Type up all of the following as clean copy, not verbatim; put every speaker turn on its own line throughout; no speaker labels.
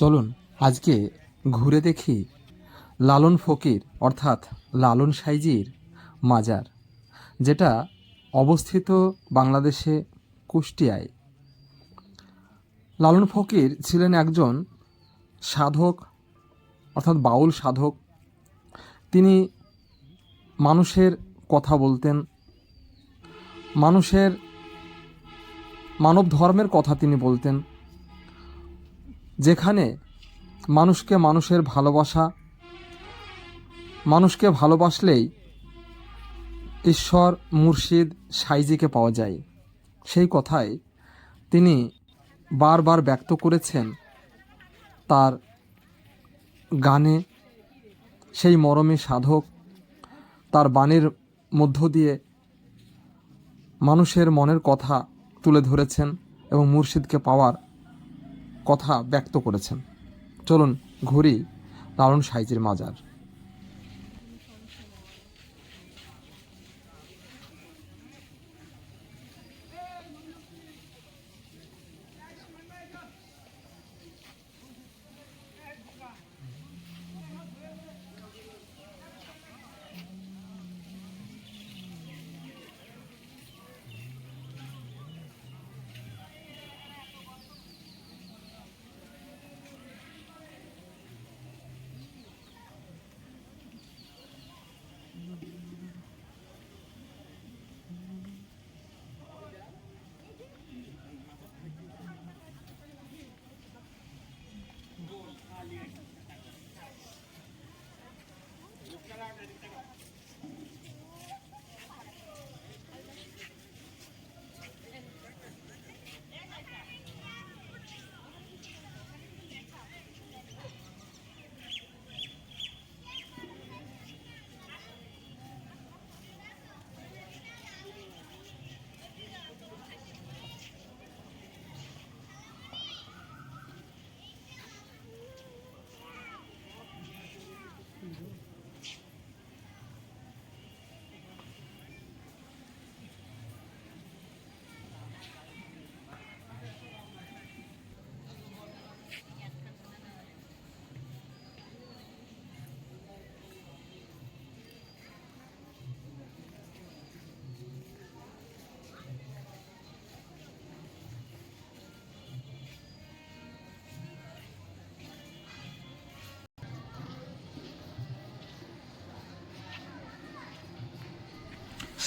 চলুন আজকে ঘুরে দেখি লালন ফকির অর্থাৎ লালন সাইজির মাজার, যেটা অবস্থিত বাংলাদেশে কুষ্টিয়ায়। লালন ফকির ছিলেন একজন সাধক অর্থাৎ বাউল সাধক। তিনি মানুষের কথা বলতেন, মানুষের মানব ধর্মের কথা তিনি বলতেন। যেখানে মানুষকে মানুষের ভালোবাসা, মানুষকে ভালোবাসলেই ঈশ্বর মুর্শিদ সাইজিকে পাওয়া যায়, সেই কথাই তিনি বারবার ব্যক্ত করেছেন তার গানে। সেই মরমী সাধক তার বাণীর মধ্য দিয়ে মানুষের মনের কথা তুলে ধরেছেন এবং মুর্শিদকে পাওয়ার কথা ব্যক্ত করেছেন। চলুন ঘুরি লালন সাইজির মাজার।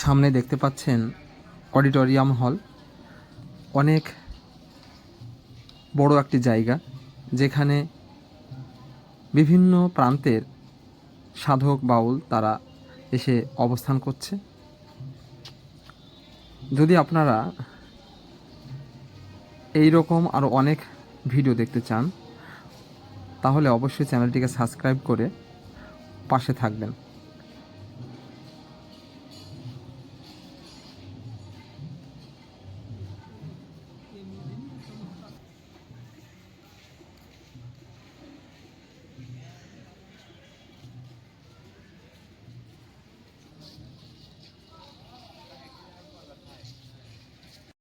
সামনে দেখতে পাচ্ছেন অডিটোরিয়াম হল, অনেক বড় একটি জায়গা যেখানে বিভিন্ন প্রান্তের সাধক বাউল তারা এসে অবস্থান করছে। যদি আপনারা এই রকম আরও অনেক ভিডিও দেখতে চান তাহলে অবশ্যই চ্যানেলটিকে সাবস্ক্রাইব করে পাশে থাকবেন।